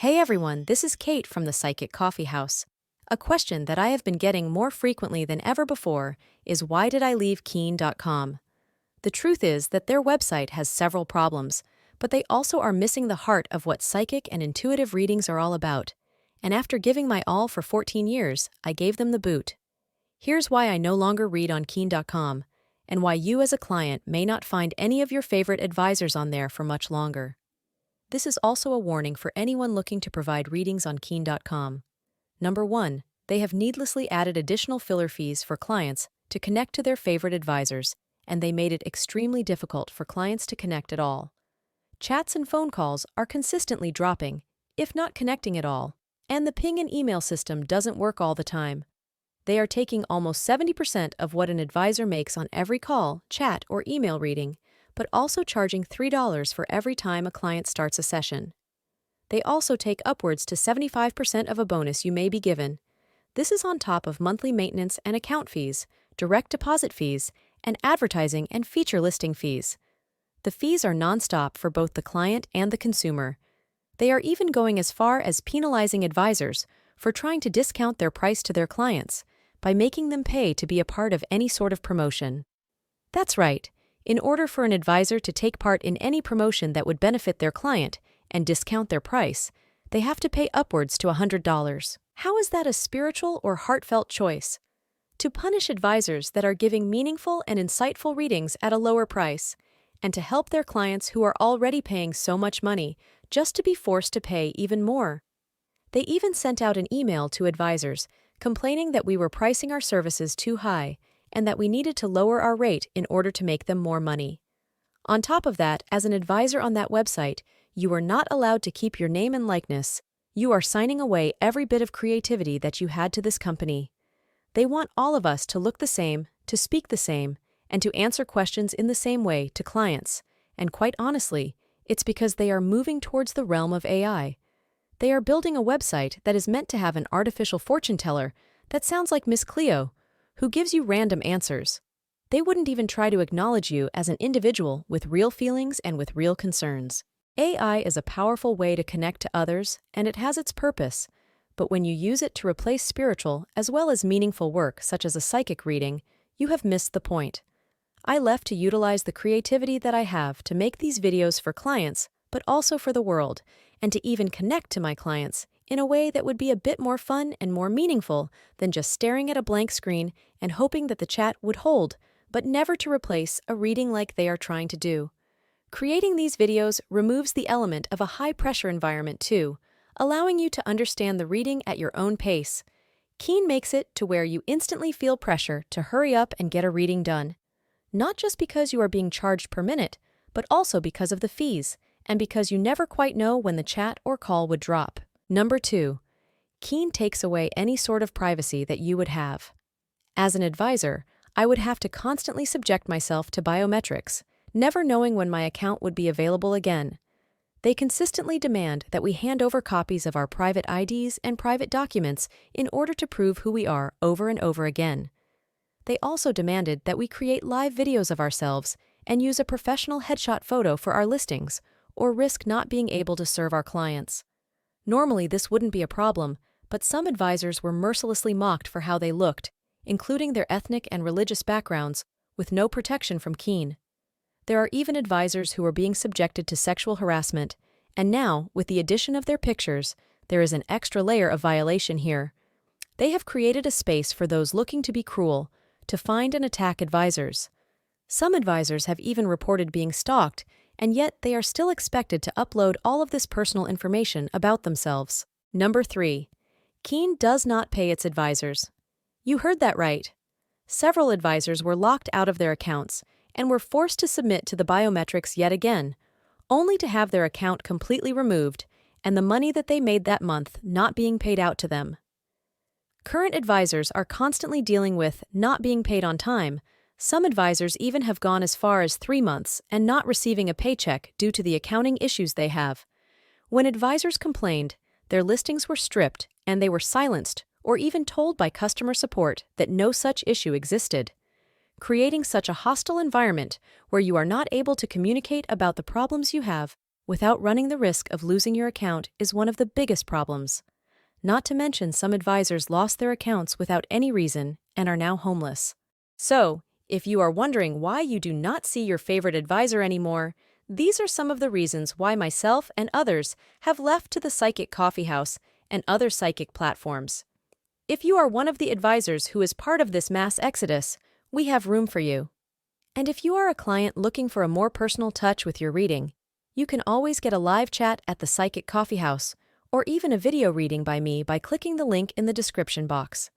Hey everyone, this is Kate from the Psychic Coffee House. A question that I have been getting more frequently than ever before is why did I leave Keen.com? The truth is that their website has several problems, but they also are missing the heart of what psychic and intuitive readings are all about. And after giving my all for 14 years, I gave them the boot. Here's why I no longer read on Keen.com, and why you as a client may not find any of your favorite advisors on there for much longer. This is also a warning for anyone looking to provide readings on Keen.com. Number 1. They have needlessly added additional filler fees for clients to connect to their favorite advisors, and they made it extremely difficult for clients to connect at all. Chats and phone calls are consistently dropping, if not connecting at all, and the ping and email system doesn't work all the time. They are taking almost 70% of what an advisor makes on every call, chat, or email reading, but also charging $3 for every time a client starts a session. They also take upwards to 75% of a bonus you may be given. This is on top of monthly maintenance and account fees, direct deposit fees, and advertising and feature listing fees. The fees are nonstop for both the client and the consumer. They are even going as far as penalizing advisors for trying to discount their price to their clients by making them pay to be a part of any sort of promotion. That's right. In order for an advisor to take part in any promotion that would benefit their client and discount their price, they have to pay upwards to $100. How is that a spiritual or heartfelt choice? To punish advisors that are giving meaningful and insightful readings at a lower price, and to help their clients who are already paying so much money just to be forced to pay even more. They even sent out an email to advisors complaining that we were pricing our services too high and that we needed to lower our rate in order to make them more money. On top of that, as an advisor on that website, you are not allowed to keep your name and likeness. You are signing away every bit of creativity that you had to this company. They want all of us to look the same, to speak the same, and to answer questions in the same way to clients. And quite honestly, it's because they are moving towards the realm of AI. They are building a website that is meant to have an artificial fortune teller that sounds like Miss Cleo, who gives you random answers. They wouldn't even try to acknowledge you as an individual with real feelings and with real concerns. AI is a powerful way to connect to others, and it has its purpose. But when you use it to replace spiritual as well as meaningful work, such as a psychic reading, you have missed the point. I left to utilize the creativity that I have to make these videos for clients, but also for the world, and to even connect to my clients in a way that would be a bit more fun and more meaningful than just staring at a blank screen and hoping that the chat would hold, but never to replace a reading like they are trying to do. Creating these videos removes the element of a high-pressure environment too, allowing you to understand the reading at your own pace. Keen makes it to where you instantly feel pressure to hurry up and get a reading done. Not just because you are being charged per minute, but also because of the fees, and because you never quite know when the chat or call would drop. Number 2. Keen takes away any sort of privacy that you would have. As an advisor, I would have to constantly subject myself to biometrics, never knowing when my account would be available again. They consistently demand that we hand over copies of our private IDs and private documents in order to prove who we are over and over again. They also demanded that we create live videos of ourselves and use a professional headshot photo for our listings, or risk not being able to serve our clients. Normally, this wouldn't be a problem, but some advisors were mercilessly mocked for how they looked, including their ethnic and religious backgrounds, with no protection from Keen. There are even advisors who are being subjected to sexual harassment, and now, with the addition of their pictures, there is an extra layer of violation here. They have created a space for those looking to be cruel, to find and attack advisors. Some advisors have even reported being stalked, and yet they are still expected to upload all of this personal information about themselves. Number 3. Keen does not pay its advisors. You heard that right. Several advisors were locked out of their accounts and were forced to submit to the biometrics yet again, only to have their account completely removed and the money that they made that month not being paid out to them. Current advisors are constantly dealing with not being paid on time. Some advisors even have gone as far as 3 months and not receiving a paycheck due to the accounting issues they have. When advisors complained, their listings were stripped and they were silenced or even told by customer support that no such issue existed. Creating such a hostile environment where you are not able to communicate about the problems you have without running the risk of losing your account is one of the biggest problems. Not to mention, some advisors lost their accounts without any reason and are now homeless. So, if you are wondering why you do not see your favorite advisor anymore, these are some of the reasons why myself and others have left to the Psychic Coffee House and other psychic platforms. If you are one of the advisors who is part of this mass exodus, we have room for you. And if you are a client looking for a more personal touch with your reading, you can always get a live chat at the Psychic Coffee House, or even a video reading by me by clicking the link in the description box.